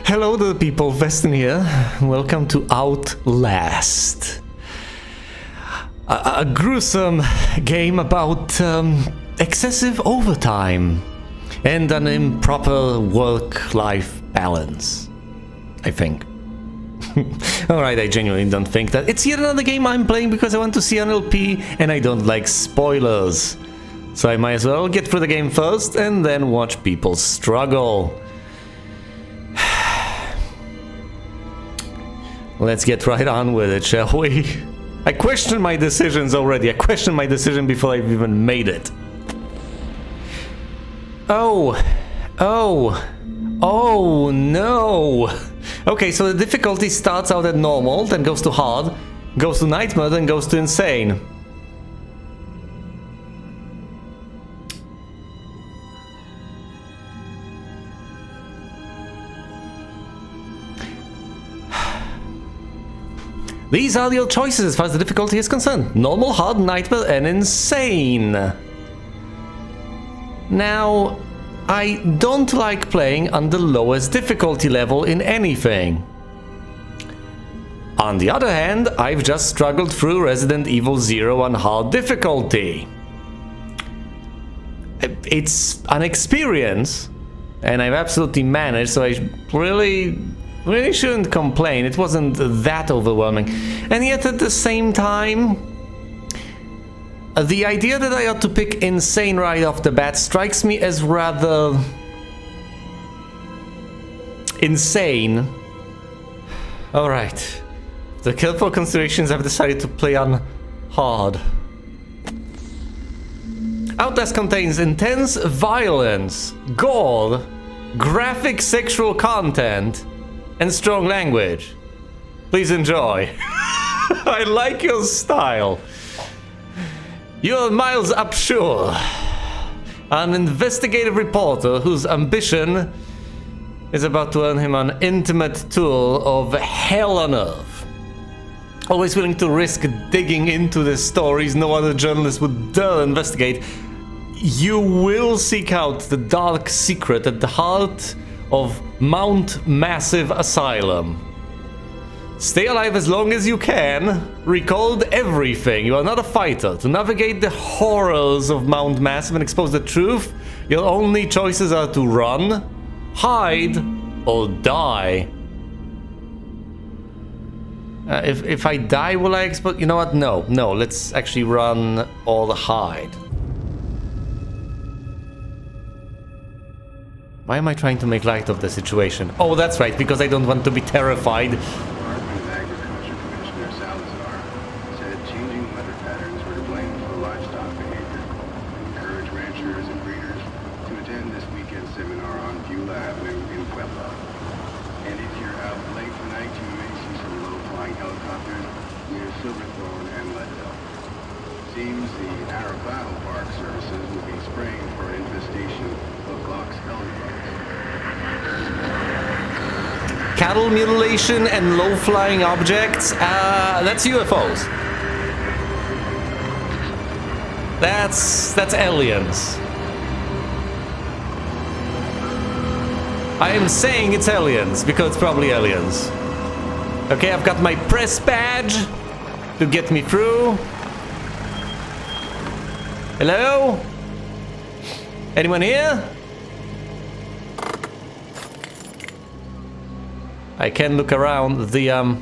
Hello to the people, Vestin here. Welcome to Outlast. A gruesome game about excessive overtime and an improper work-life balance, I think. Alright, I genuinely don't think that. It's yet another game I'm playing because I want to see an LP and I don't like spoilers. So I might as well get through the game first and then watch people struggle. Let's get right on with it, shall we? I question my decisions already. I questioned my decision before I've even made it. Oh no. Okay, so the difficulty starts out at normal, then goes to hard, goes to nightmare, then goes to insane. These are your choices as far as the difficulty is concerned. Normal, hard, nightmare, and insane. Now, I don't like playing on the lowest difficulty level in anything. On the other hand, I've just struggled through Resident Evil 0 on hard difficulty. It's an experience, and I've absolutely managed, so I really shouldn't complain. It wasn't that overwhelming. And yet at the same time, the idea that I ought to pick insane right off the bat strikes me as rather insane. Alright. The careful considerations, I've decided to play on hard. Outlast contains intense violence, gore, graphic sexual content, and strong language. Please enjoy. I like your style. You're Miles Upshur, an investigative reporter whose ambition is about to earn him an intimate tour of hell on earth. Always willing to risk digging into the stories no other journalist would dare investigate, you will seek out the dark secret at the heart of Mount Massive Asylum. Stay alive as long as you can. Record everything. You are not a fighter. To navigate the horrors of Mount Massive and expose the truth, your only choices are to run, hide, or die. If I die, will I expose? You know what? No. Let's actually run or hide. Why am I trying to make light of the situation? Oh, that's right, because I don't want to be terrified. Cattle mutilation and low-flying objects, that's UFOs. That's aliens. I am saying it's aliens, because it's probably aliens. Okay, I've got my press badge to get me through. Hello? Anyone here? I can look around. The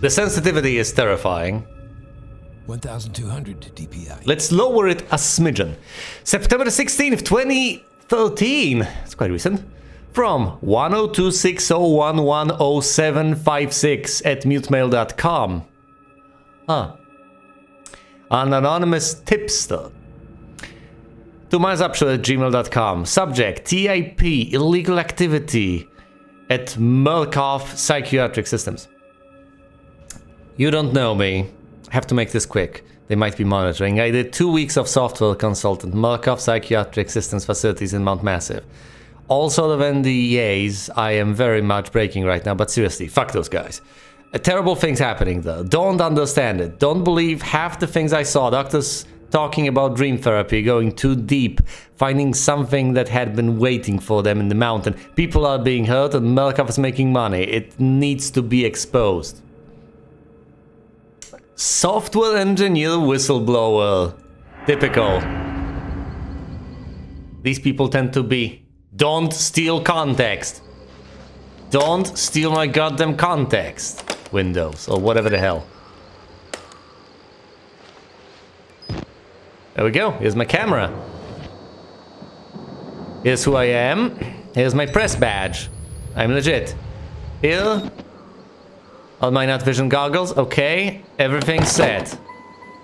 sensitivity is terrifying. 1,200 DPI. Let's lower it a smidgen. September the 16th, 2013. It's quite recent. From 10260110756 at mutemail.com. Huh. An anonymous tipster. To milesupshire@gmail.com. Subject, TIP, illegal activity at Murkoff Psychiatric Systems. You don't know me. I have to make this quick. They might be monitoring. I did 2 weeks of software consultant, Murkoff Psychiatric Systems facilities in Mount Massive. All sort of NDAs I am very much breaking right now, but seriously, fuck those guys. Terrible things happening though. Don't understand it. Don't believe half the things I saw. Doctors talking about dream therapy, going too deep, finding something that had been waiting for them in the mountain. People are being hurt and Melkov is making money. It needs to be exposed. Software engineer whistleblower. Typical. These people tend to be, don't steal context. Don't steal my goddamn context. Windows, or whatever the hell. There we go, here's my camera. Here's who I am. Here's my press badge. I'm legit. Here. All my night vision goggles, okay. Everything's set.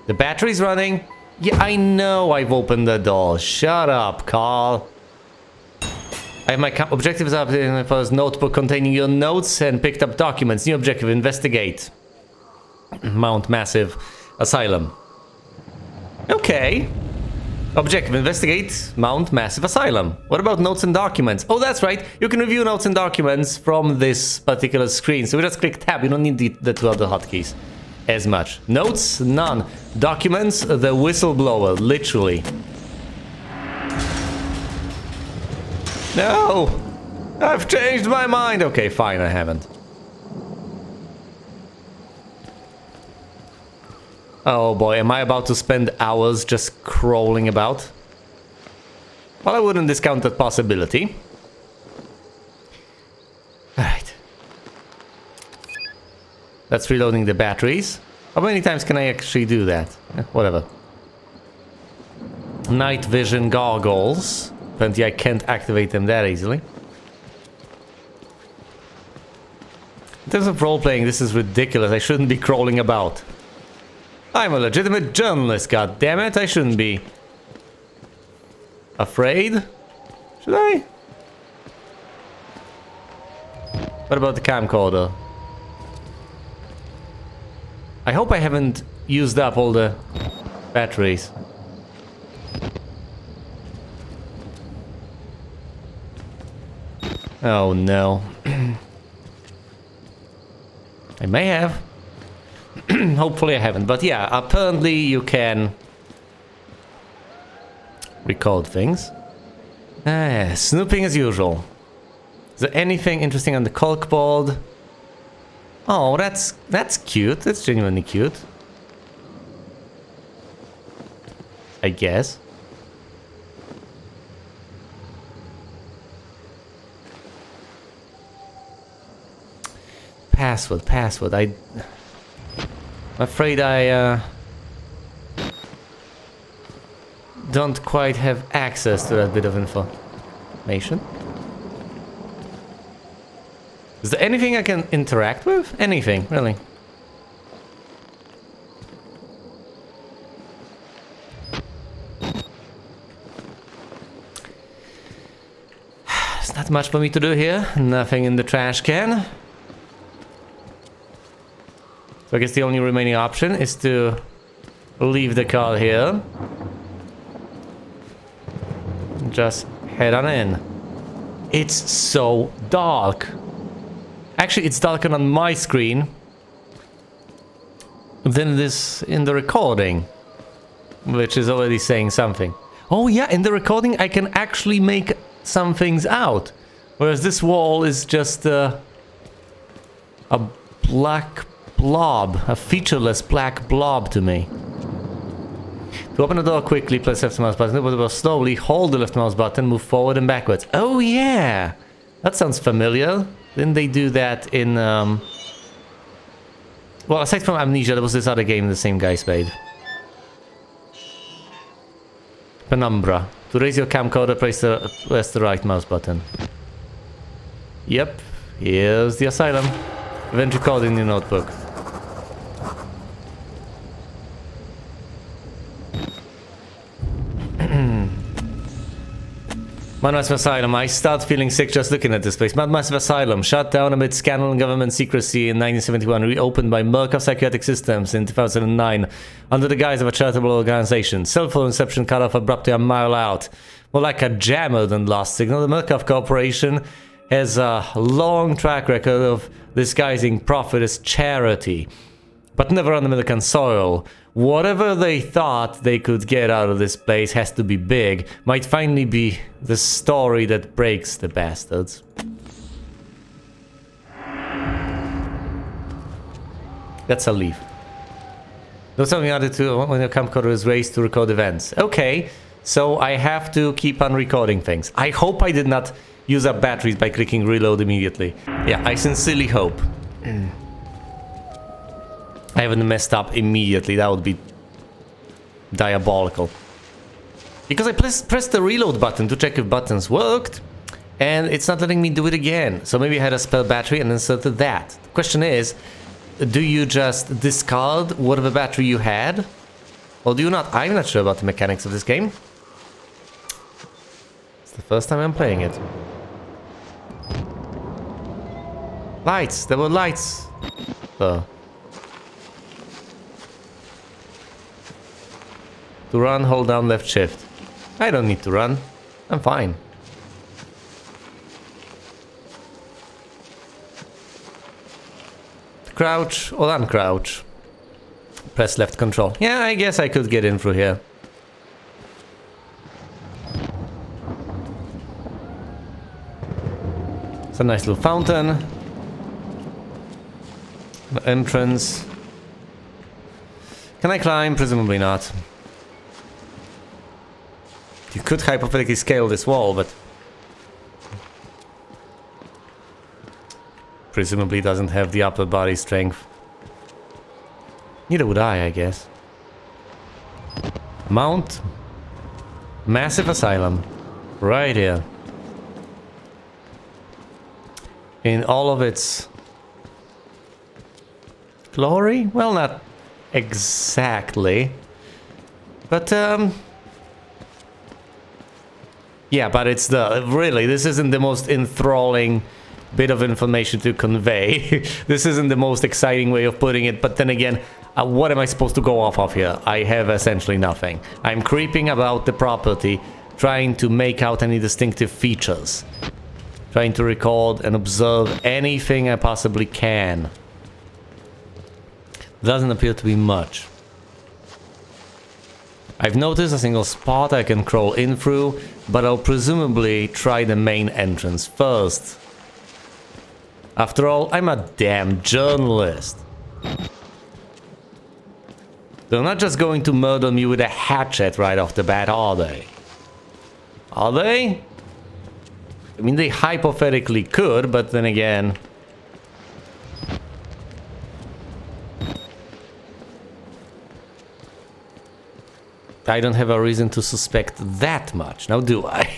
The battery's running. Yeah, I know I've opened the door. Shut up, Carl. I have my objectives up in my first notebook containing your notes and picked up documents. New objective, investigate. Mount Massive Asylum. Okay. Objective, investigate Mount Massive Asylum. What about notes and documents? Oh, that's right. You can review notes and documents from this particular screen. So we just click tab. You don't need the two other hotkeys as much. Notes, none. Documents, the whistleblower, literally. No! I've changed my mind. Okay, fine, I haven't. Oh boy, am I about to spend hours just crawling about? Well, I wouldn't discount that possibility. Alright. That's reloading the batteries. How many times can I actually do that? Whatever. Night vision goggles. Apparently I can't activate them that easily. In terms of role-playing, this is ridiculous. I shouldn't be crawling about. I'm a legitimate journalist, goddammit. I shouldn't be afraid. Should I? What about the camcorder? I hope I haven't used up all the batteries. Oh no. I may have. Hopefully I haven't, but yeah, apparently you can record things. Snooping as usual. Is there anything interesting on the corkboard? Oh, that's cute. That's genuinely cute. I guess. Password. I'm afraid I don't quite have access to that bit of information. Is there anything I can interact with? Anything, really. There's not much for me to do here. Nothing in the trash can. So I guess the only remaining option is to leave the car here. Just head on in. It's so dark. Actually, it's darker on my screen than this in the recording, which is already saying something. Oh yeah, in the recording I can actually make some things out, whereas this wall is just a black blob, a featureless black blob to me. To open the door quickly, press left mouse button. Open the door slowly, hold the left mouse button, move forward and backwards. Oh yeah! That sounds familiar. Didn't they do that in, well, aside from Amnesia, there was this other game the same guys made. Penumbra. To raise your camcorder, press the right mouse button. Yep, here's the asylum. Event recorded in your notebook. Mount Massive Asylum. I start feeling sick just looking at this place. Mount Massive Asylum, shut down amid scandal and government secrecy in 1971, reopened by Merck of Psychiatric Systems in 2009 under the guise of a charitable organization. Cell phone reception cut off abruptly a mile out. More like a jammer than lost signal. The Merck Corporation has a long track record of disguising profit as charity, but never on American soil. whatever they thought they could get out of this place has to be big. Might finally be the story that breaks the bastards. That's a leaf. Do something added to when your camcorder is raised to record events. Okay, so I have to keep on recording things. I hope I did not use up batteries by clicking reload immediately. Yeah, I sincerely hope. I haven't messed up immediately. That would be diabolical. Because I pressed the reload button to check if buttons worked, and it's not letting me do it again. So maybe I had a spare battery and inserted that. The question is, do you just discard whatever battery you had? Or do you not? I'm not sure about the mechanics of this game. It's the first time I'm playing it. Lights! There were lights! To run, hold down left shift. I don't need to run. I'm fine. Crouch or uncrouch. Press left control. Yeah, I guess I could get in through here. It's a nice little fountain. The entrance. Can I climb? Presumably not. You could hypothetically scale this wall, but presumably doesn't have the upper body strength. Neither would I guess. Mount Massive Asylum. Right here. In all of its glory? Well, not exactly. But, yeah, but it's the... Really, this isn't the most enthralling bit of information to convey. This isn't the most exciting way of putting it, but then again, what am I supposed to go off of here? I have essentially nothing. I'm creeping about the property, trying to make out any distinctive features. Trying to record and observe anything I possibly can. Doesn't appear to be much. I've noticed a single spot I can crawl in through, but I'll presumably try the main entrance first. After all, I'm a damn journalist. They're not just going to murder me with a hatchet right off the bat, are they? Are they? I mean, they hypothetically could, but then again... I don't have a reason to suspect that much, now do I?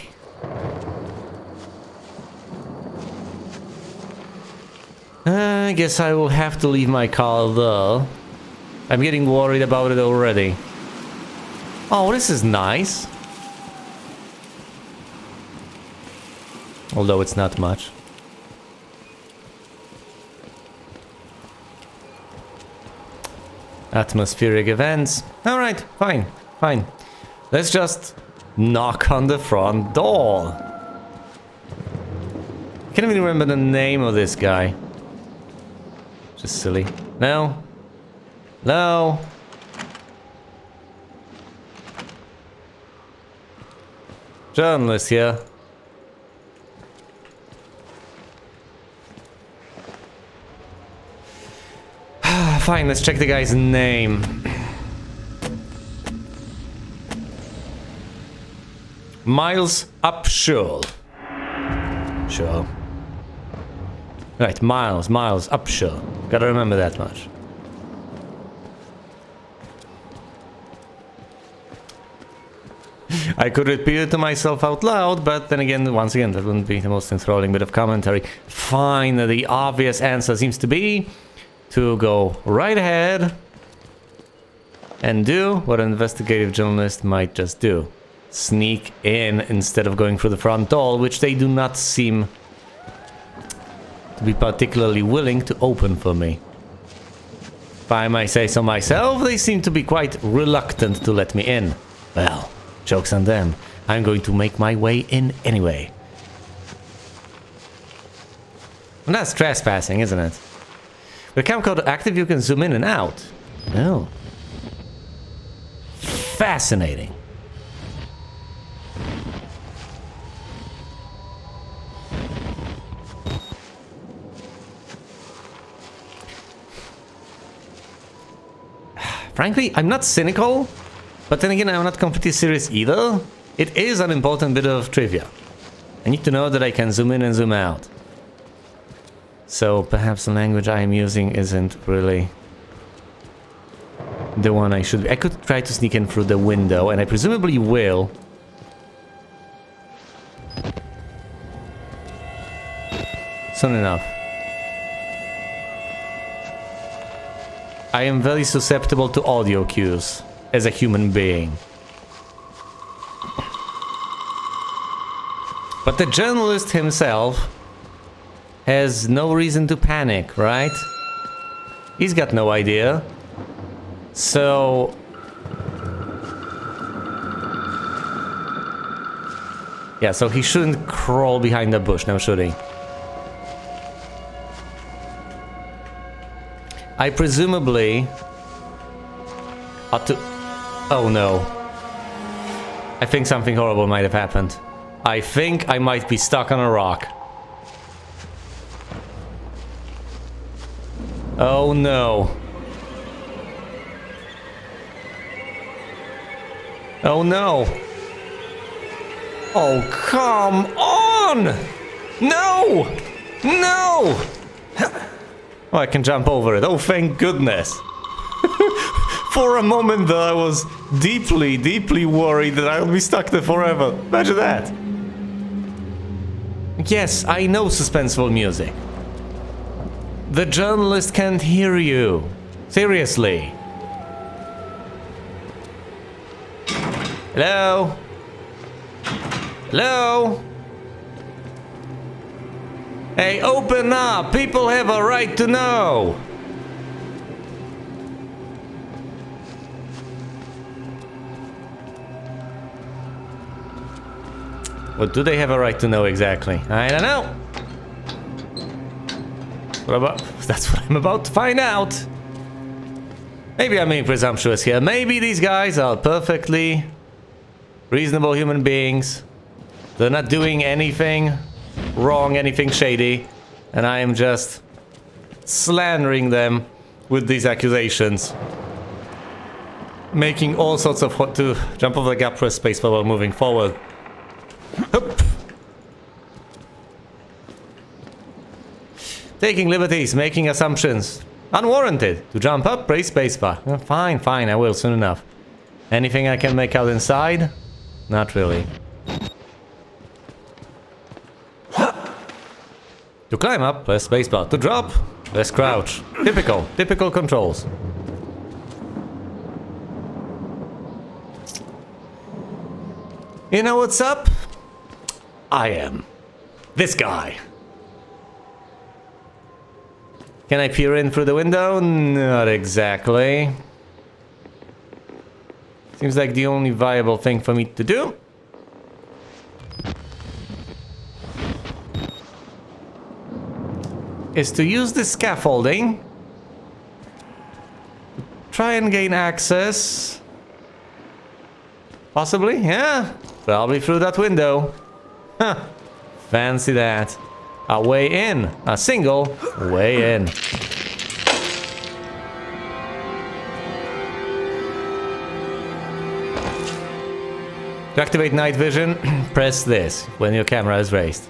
I guess I will have to leave my car there. I'm getting worried about it already. Oh, this is nice. Although it's not much. Atmospheric events. Alright, fine, fine. Let's just knock on the front door. I can't even remember the name of this guy. Just silly. No. No. Journalist here. Fine, let's check the guy's name. Miles Upshur. Sure. Right, Miles Upshur. Gotta remember that much. I could repeat it to myself out loud, but then again, once again, that wouldn't be the most enthralling bit of commentary. Fine, the obvious answer seems to be to go right ahead and do what an investigative journalist might just do. Sneak in instead of going through the front door, which they do not seem to be particularly willing to open for me. If I might say so myself, they seem to be quite reluctant to let me in. Well, joke's on them. I'm going to make my way in anyway. And that's trespassing, isn't it? With the camcorder active, you can zoom in and out. Oh. Fascinating. Frankly, I'm not cynical, but then again, I'm not completely serious either. It is an important bit of trivia. I need to know that I can zoom in and zoom out. So perhaps the language I am using isn't really the one I should be. I could try to sneak in through the window, and I presumably will. Soon enough. I am very susceptible to audio cues as a human being. But the journalist himself has no reason to panic, right? He's got no idea. So... yeah, so he shouldn't crawl behind the bush now, should he? I presumably ought to... oh no. I think something horrible might have happened. I think I might be stuck on a rock. Oh no. Oh no. Oh, come on! No! No! Oh, I can jump over it. Oh, thank goodness. For a moment there, I was deeply, deeply worried that I'll be stuck there forever. Imagine that. Yes, I know suspenseful music. The journalist can't hear you. Seriously. Hello? Hello? Hey, open up! People have a right to know! What do they have a right to know exactly? I don't know. That's what I'm about to find out. Maybe I'm being presumptuous here. Maybe these guys are perfectly reasonable human beings. They're not doing anything wrong, anything shady, and I am just slandering them with these accusations. Making all sorts of to jump over the gap, press space while moving forward. Hup. Taking liberties, making assumptions. Unwarranted. To jump up, press spacebar. Fine, fine, I will soon enough. Anything I can make out inside? Not really. To climb up, press spacebar. To drop, press crouch. Typical controls. You know what's up? I am this guy. Can I peer in through the window? Not exactly. Seems like the only viable thing for me to do. Is to use the scaffolding. Try and gain access. Possibly, yeah. Probably through that window. Huh. Fancy that. A way in. A single way in. To activate night vision, press this when your camera is raised.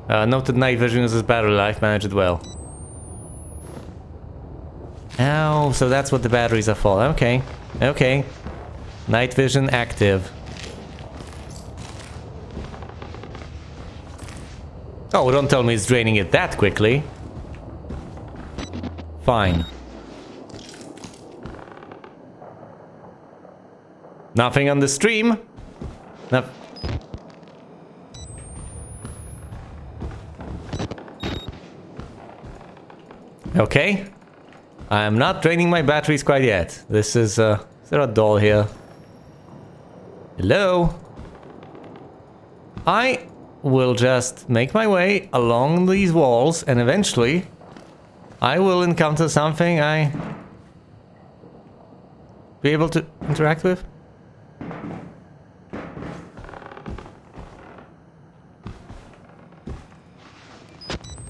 Note that night vision uses battery life, manage it well. Oh, so that's what the batteries are for. Okay, okay. Night vision active. Oh, don't tell me it's draining it that quickly. Fine. Nothing on the stream. No. Okay. I'm not draining my batteries quite yet. This is there a doll here? Hello? I will just make my way along these walls and eventually I will encounter something I be able to interact with?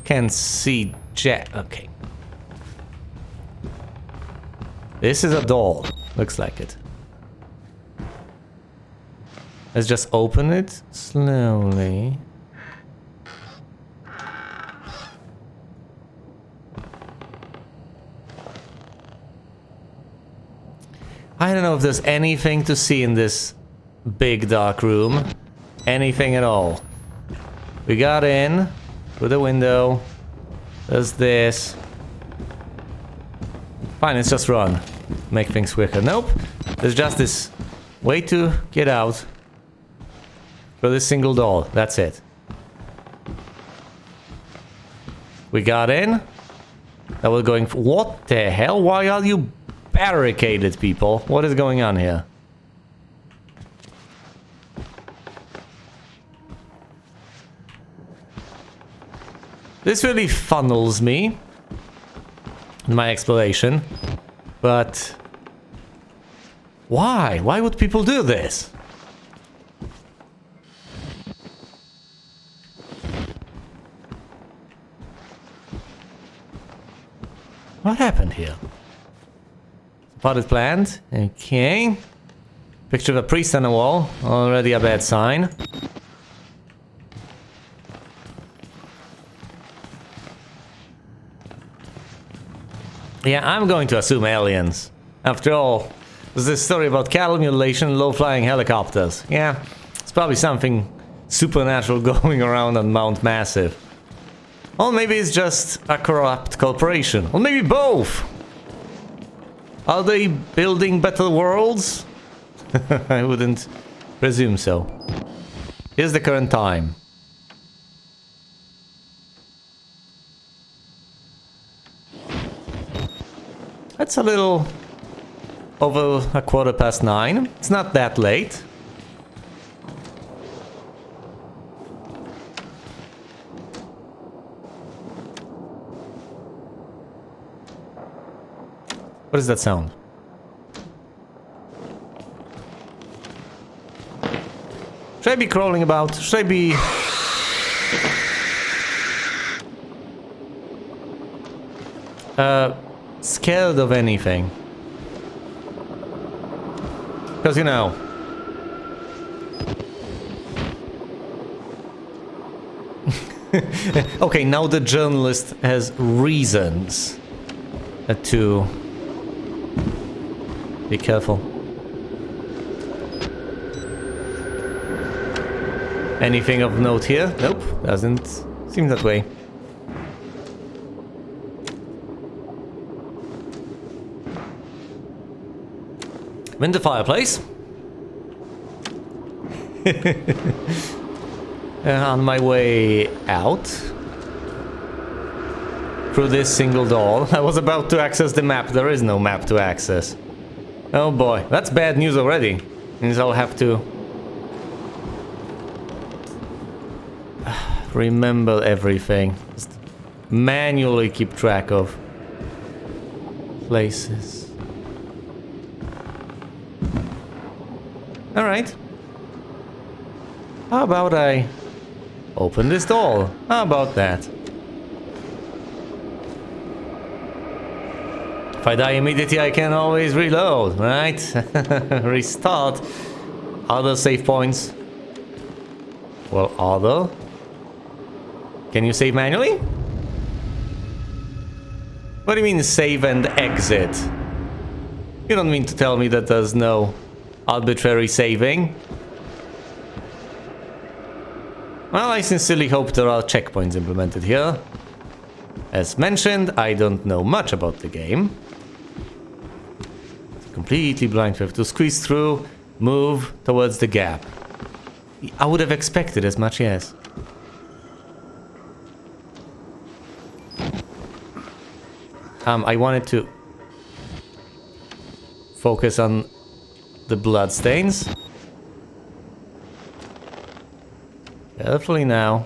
Can see Jack. Okay. This is a door. Looks like it. Let's just open it slowly. I don't know if there's anything to see in this big dark room. Anything at all. We got in through the window. There's this. Fine, let's just run. Make things quicker. Nope. There's just this way to get out through this single door. That's it. We got in. Now we're going for... What the hell? Why are you barricaded, people? What is going on here? This really funnels me in my exploration, but why? Why would people do this? What happened here? Potted plant. Okay. Picture of a priest on the wall. Already a bad sign. Yeah, I'm going to assume aliens. After all, there's this story about cattle mutilation and low-flying helicopters. Yeah, it's probably something supernatural going around on Mount Massive. Or maybe it's just a corrupt corporation. Or maybe both! Are they building better worlds? I wouldn't presume so. Here's the current time. That's a little over 9:15. It's not that late. What is that sound? Should I be crawling about? Should I be... scared of anything? Because, you know... Okay, now the journalist has reasons to... Be careful. Anything of note here? Nope, doesn't seem that way. I'm in the fireplace. On my way out. Through this single door. I was about to access the map. There is no map to access. Oh boy, that's bad news already. Means I'll have to remember everything. Just manually keep track of places. Alright. How about I open this door? How about that? If I die immediately, I can always reload, right? Restart. Other save points. Well, other? Can you save manually? What do you mean save and exit? You don't mean to tell me that there's no arbitrary saving? Well, I sincerely hope there are checkpoints implemented here. As mentioned, I don't know much about the game. Completely blind. We have to squeeze through, move towards the gap. I would have expected as much, yes. I wanted to focus on the bloodstains. Carefully now.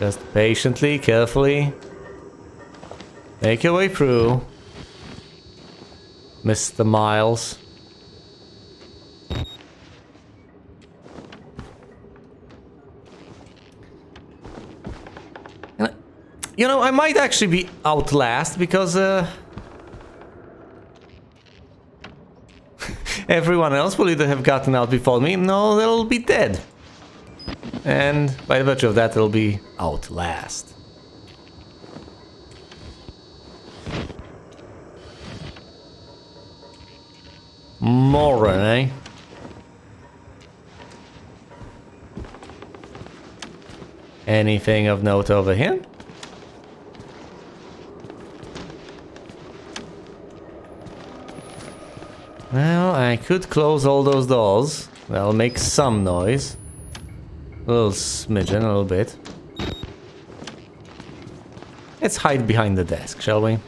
Just patiently, carefully. Make your way through. Mr. Miles. You know, I might actually be Outlast because everyone else will either have gotten out before me, no, they'll be dead. And by virtue of that, it'll be Outlast. Moron, eh? Anything of note over here? Well, I could close all those doors. That'll make some noise. A little smidgen, a little bit. Let's hide behind the desk, shall we?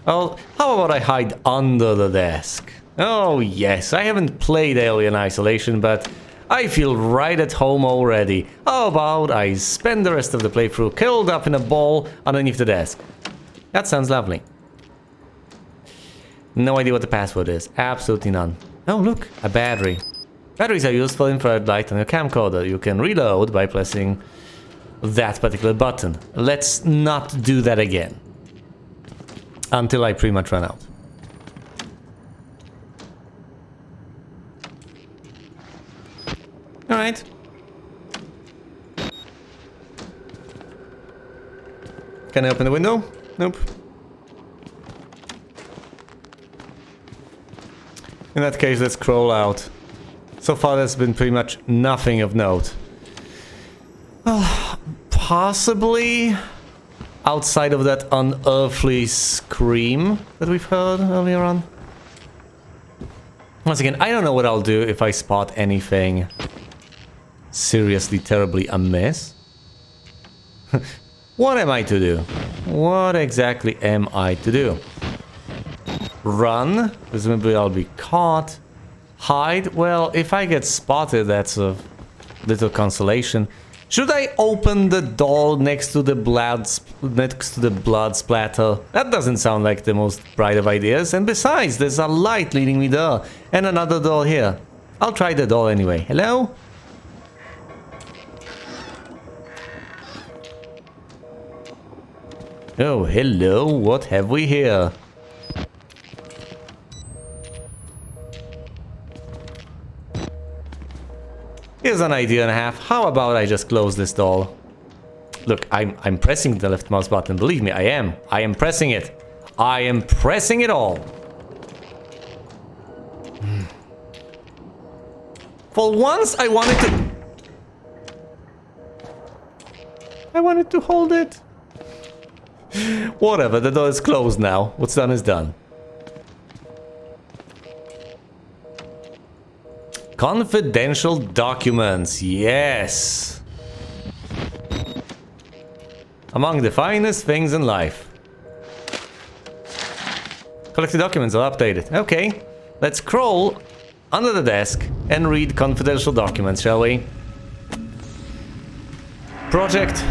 Oh, how about I hide under the desk? Oh yes, I haven't played Alien Isolation, but I feel right at home already. How about I spend the rest of the playthrough curled up in a ball underneath the desk? That sounds lovely. No idea what the password is. Absolutely none. Oh, look, a battery. Batteries are used for infrared light on your camcorder. You can reload by pressing that particular button. Let's not do that again. Until I pretty much run out. Alright. Can I open the window? Nope. In that case, let's crawl out. So far, there's been pretty much nothing of note. Well, possibly outside of that unearthly scream that we've heard earlier on. Once again, I don't know what I'll do if I spot anything seriously, terribly amiss. What am I to do? What exactly am I to do? Run? Presumably I'll be caught. Hide? Well, if I get spotted, that's a little consolation. Should I open the door next to the blood splatter? That doesn't sound like the most bright of ideas. And besides, there's a light leading me there. And another door here. I'll try the door anyway. Hello? Oh, hello. What have we here? Here's an idea and a half. How about I just close this door? Look, I'm pressing the left mouse button. Believe me, I am. I am pressing it. I am pressing it all. For once, I wanted to hold it. Whatever, the door is closed now. What's done is done. Confidential documents, yes. Among the finest things in life. Collected documents are updated. Okay, let's crawl under the desk and read confidential documents, shall we? Project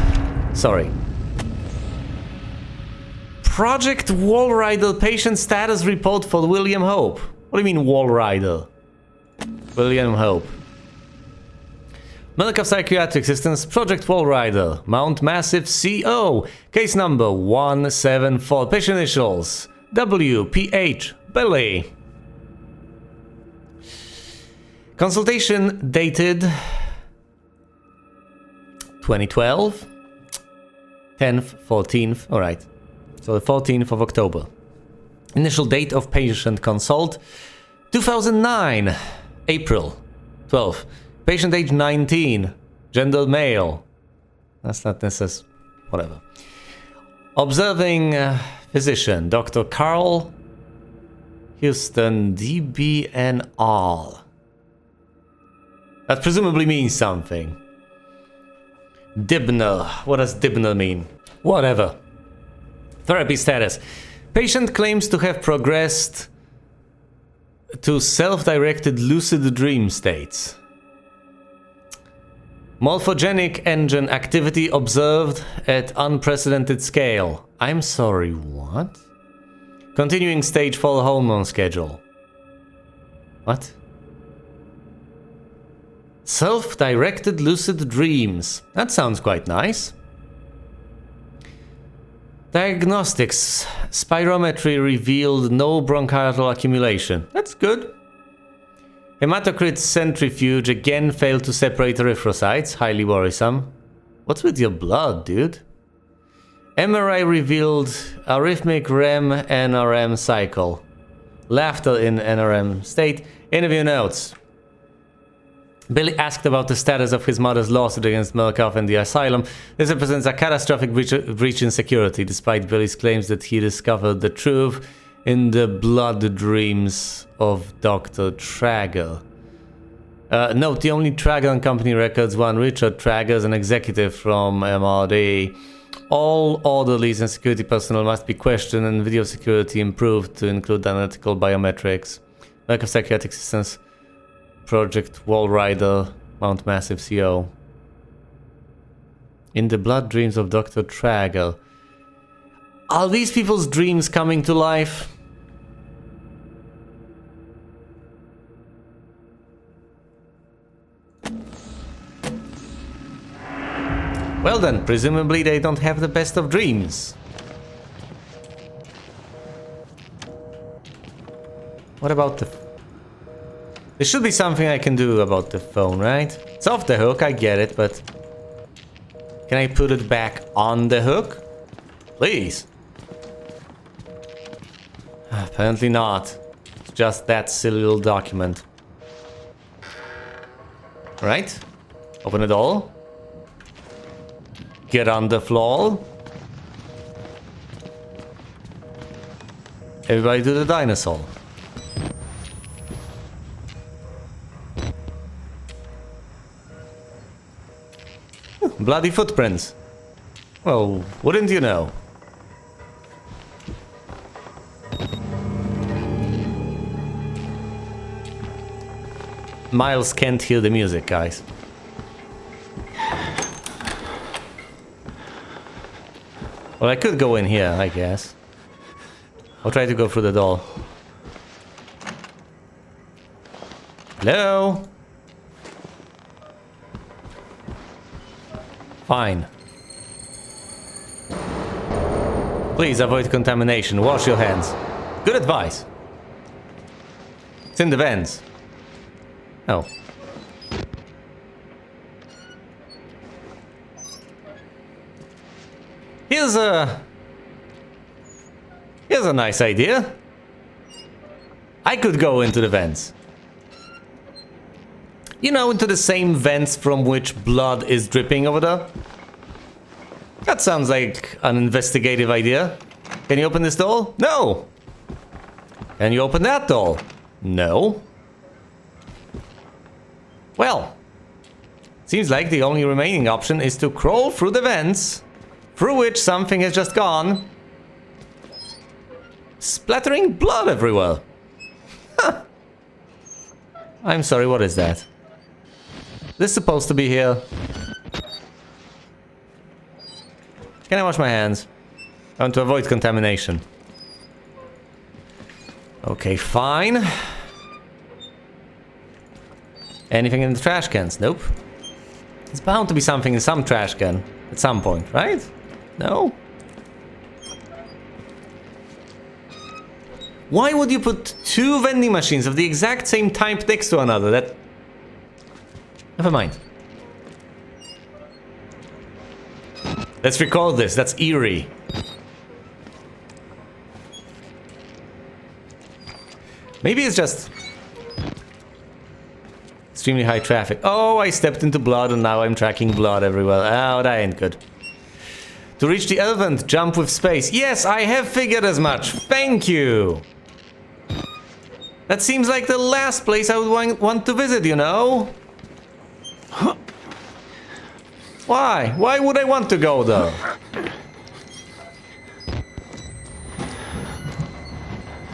Walrider patient status report for William Hope. What do you mean Walrider? William Hope. Medical Psychiatric Systems, Project Walrider, Mount Massive CO, case number 174, patient initials, WPH, Billy. Consultation dated 2012, 10th, 14th, alright, so the 14th of October. Initial date of patient consult, 2009. April 12th. Patient age 19. Gender male. That's not necessary. Whatever. Observing physician. Dr. Carl Houston, DBNR. That presumably means something. Dibner. What does Dibner mean? Whatever. Therapy status. Patient claims to have progressed to self-directed lucid dream states. Morphogenic engine activity observed at unprecedented scale. I'm sorry, what? Continuing stage 4 hormone schedule. What? Self-directed lucid dreams. That sounds quite nice. Diagnostics. Spirometry revealed no bronchial accumulation. That's good. Hematocrit centrifuge again failed to separate erythrocytes. Highly worrisome. What's with your blood, dude? MRI revealed arrhythmic REM NRM cycle. Laughter in NRM state. Interview notes. Billy asked about the status of his mother's lawsuit against Melkov and the asylum. This represents a catastrophic breach in security, despite Billy's claims that he discovered the truth in the blood dreams of Dr. Trager. Note, the only Trager on company records, one Richard Trager, is an executive from MRD. All orderlies and security personnel must be questioned and video security improved to include analytical biometrics. Lack of psychiatric assistance. Project Wall Rider, Mount Massive CO. In the blood dreams of Dr. Trager. Are these people's dreams coming to life? Well then, presumably they don't have the best of dreams. What about the... There should be something I can do about the phone, right? It's off the hook, I get it, but... Can I put it back on the hook? Please. Apparently not. It's just that silly little document. Right? Open it all. Get on the floor. Everybody do the dinosaur. Bloody footprints. Well, wouldn't you know? Miles can't hear the music, guys. Well, I could go in here, I guess. I'll try to go through the door. Hello? Fine. Please avoid contamination. Wash your hands. Good advice. It's in the vents. Oh. Here's a nice idea. I could go into the vents. You know, into the same vents from which blood is dripping over there. That sounds like an investigative idea. Can you open this door? No. Can you open that door? No. Well, seems like the only remaining option is to crawl through the vents, through which something has just gone, splattering blood everywhere. Huh. I'm sorry, what is that? This is supposed to be here. Can I wash my hands? I want to avoid contamination. Okay, fine. Anything in the trash cans? Nope. There's bound to be something in some trash can at some point, right? No? Why would you put two vending machines of the exact same type next to another? That... Never mind. Let's record this. That's eerie. Maybe it's just... extremely high traffic. Oh, I stepped into blood and now I'm tracking blood everywhere. Oh, that ain't good. To reach the elephant, jump with space. Yes, I have figured as much. Thank you. That seems like the last place I would want to visit, you know? Why? Why would I want to go there?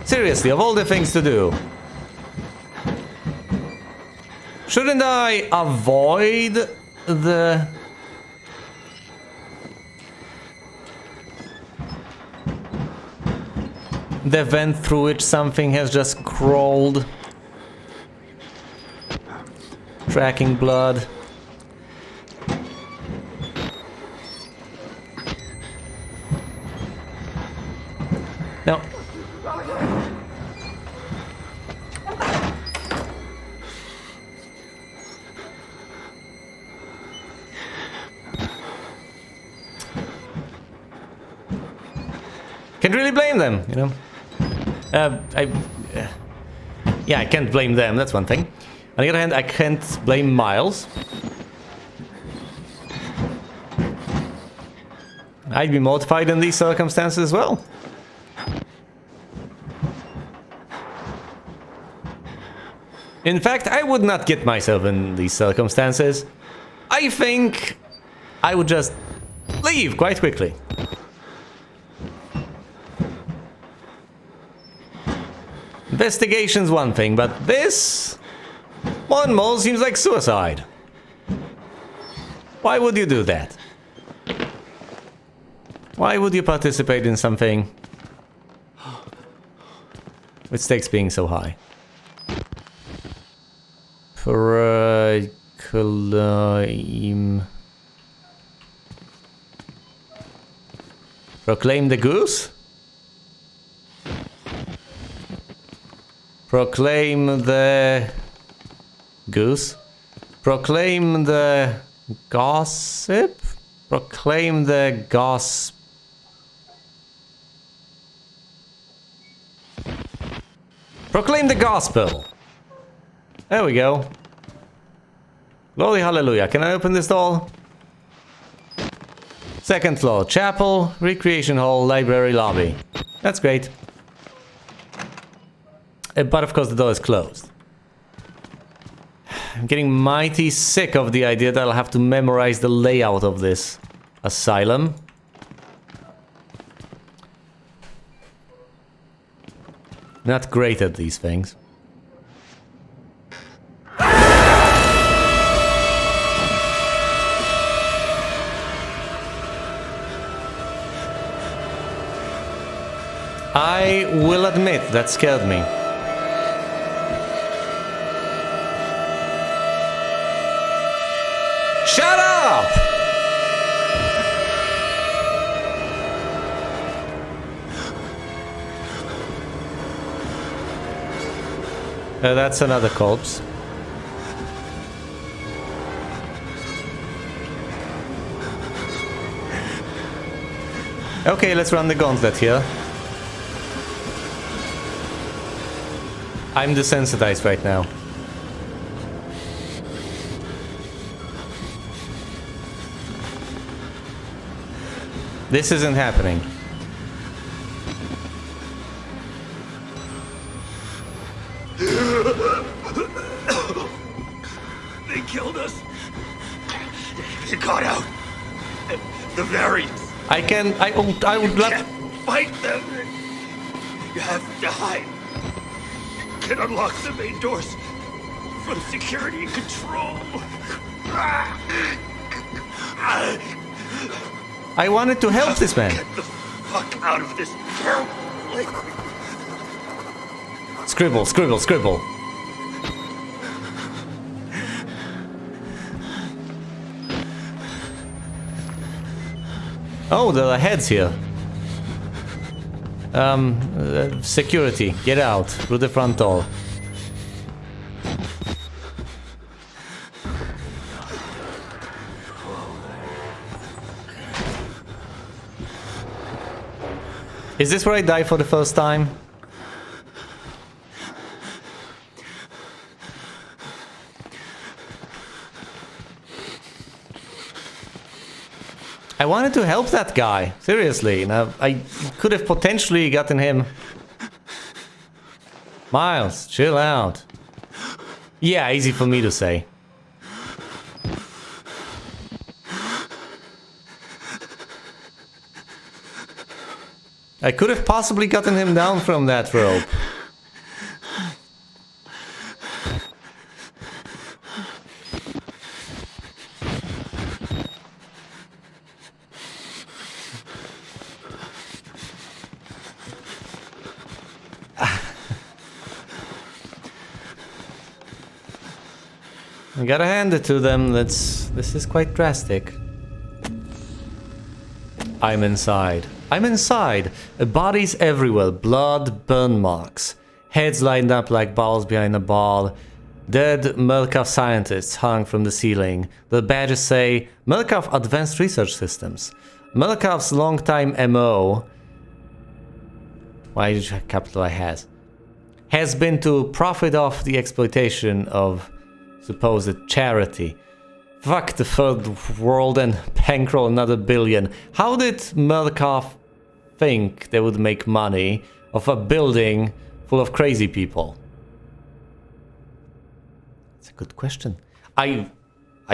Seriously, of all the things to do. Shouldn't I avoid the... The vent through which something has just crawled. Tracking blood. No. Can't really blame them, you know. Yeah, I can't blame them, that's one thing. On the other hand, I can't blame Miles. I'd be mortified in these circumstances as well. In fact, I would not get myself in these circumstances. I think I would just leave quite quickly. Investigation's one thing, but this one more seems like suicide. Why would you do that? Why would you participate in something with stakes being so high? Proclaim the goose? Proclaim the goose? Proclaim the gossip? Proclaim the gossip. Proclaim the gospel. There we go. Glory hallelujah. Can I open this door? Second floor. Chapel, recreation hall, library, lobby. That's great. But of course the door is closed. I'm getting mighty sick of the idea that I'll have to memorize the layout of this asylum. Not great at these things. I will admit that scared me. Shut up! That's another corpse. Okay, let's run the gauntlet here. I'm desensitized right now. This isn't happening. They killed us. You got out. The variants. I would love... Can't fight them. You have to hide. You can unlock the main doors from security control. I wanted to help this man. Get the fuck out of this terrible place. Scribble, scribble, scribble. Oh, there are heads here. Security, get out through the front door. Is this where I die for the first time? I wanted to help that guy. Seriously, now I could have potentially gotten him. Miles, chill out. Yeah, easy for me to say. I could have possibly gotten him down from that rope. I gotta hand it to them. This is quite drastic. I'm inside. I'm inside. Bodies everywhere. Blood, burn marks. Heads lined up like balls behind a ball. Dead Murkoff scientists hung from the ceiling. The badges say Murkoff Advanced Research Systems. Murkoff's longtime MO. Why did you capitalize has been to profit off the exploitation of supposed charity. Fuck the third world and bankroll another billion. How did Murkoff think they would make money off a building full of crazy people? It's a good question. I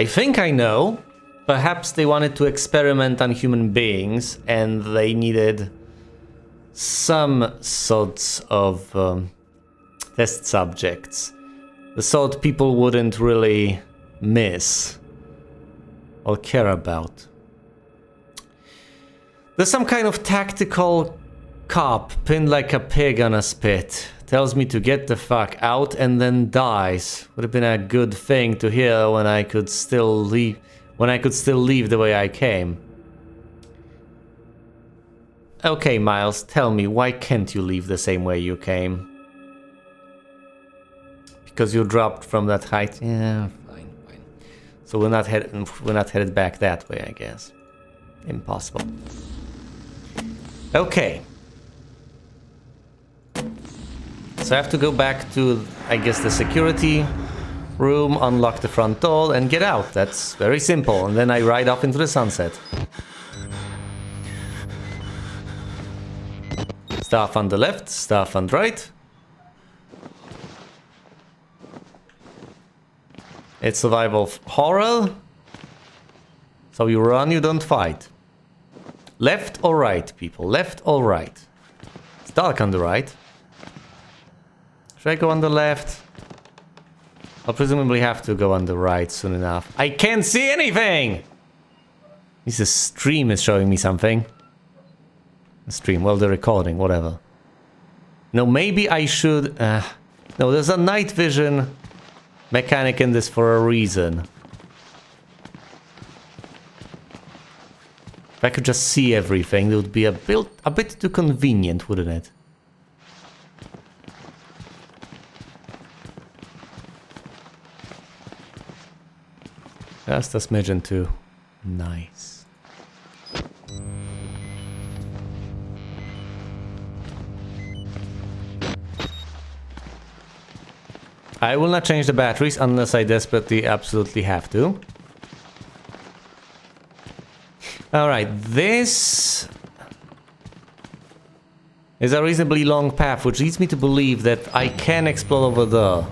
think I know. Perhaps they wanted to experiment on human beings and they needed some sorts of test subjects. The sort people wouldn't really miss or care about. There's some kind of tactical cop pinned like a pig on a spit. Tells me to get the fuck out and then dies. Would have been a good thing to hear when I could still leave the way I came. Okay, Miles, tell me, why can't you leave the same way you came? Because you dropped from that height? Yeah, fine. So we're not headed back that way, I guess. Impossible. Okay. So I have to go back to, I guess, the security room, unlock the front door, and get out. That's very simple. And then I ride off into the sunset. Stuff on the left, stuff on the right. It's survival horror. So you run, you don't fight. Left or right, people? Left or right? It's dark on the right. Should I go on the left? I'll presumably have to go on the right soon enough. I can't see anything! This stream is showing me something. The stream, well, the recording, whatever. No, maybe I should... no, there's a night vision mechanic in this for a reason. If I could just see everything, it would be a bit too convenient, wouldn't it? Just a smidgen too. Nice. I will not change the batteries unless I desperately absolutely have to. Alright, this is a reasonably long path, which leads me to believe that I can explore over there.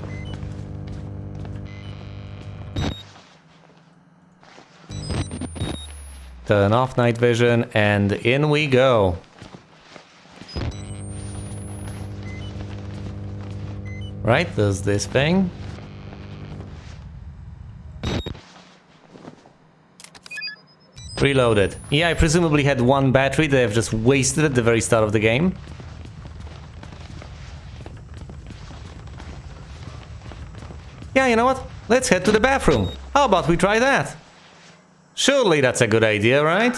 Turn off night vision, and in we go. Right, there's this thing. Reloaded. Yeah, I presumably had one battery that I've just wasted at the very start of the game. Yeah, you know what? Let's head to the bathroom. How about we try that? Surely that's a good idea, right?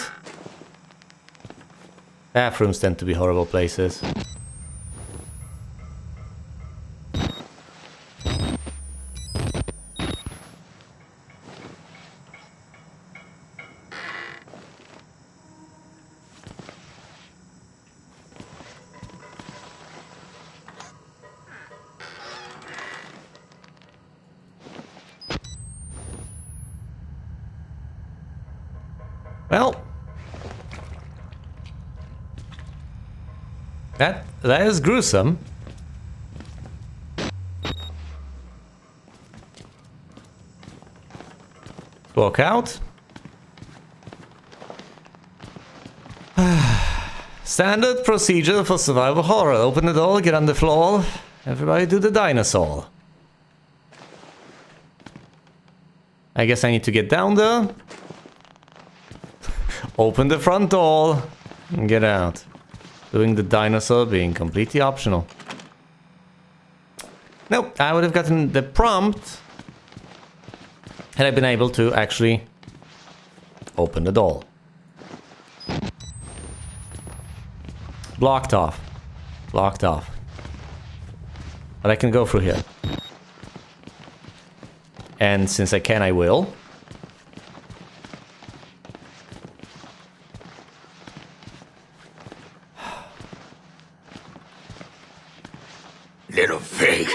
Bathrooms tend to be horrible places. Well, that is gruesome. Walk out. Standard procedure for survival horror. Open the door, get on the floor. Everybody do the dinosaur. I guess I need to get down there. Open the front door and get out. Doing the dinosaur being completely optional. Nope, I would have gotten the prompt had I been able to actually open the door. Blocked off. Blocked off. But I can go through here. And since I can, I will. Little pig.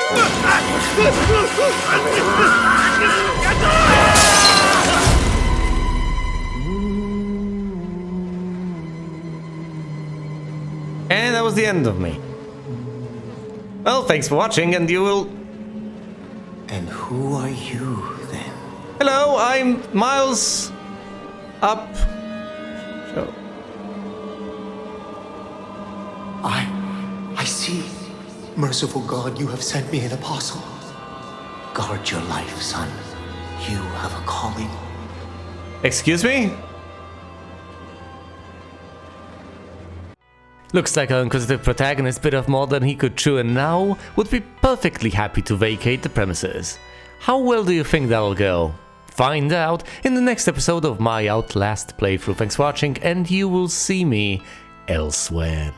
And that was the end of me. Well, thanks for watching, and you will... And who are you, then? Hello, I'm Miles... Up... Show. I see. Merciful God, you have sent me an apostle. Guard your life, son. You have a calling. Excuse me? Looks like our inquisitive protagonist bit off more than he could chew and now would be perfectly happy to vacate the premises. How well do you think that'll go? Find out in the next episode of my Outlast playthrough. Thanks for watching, and you will see me elsewhere.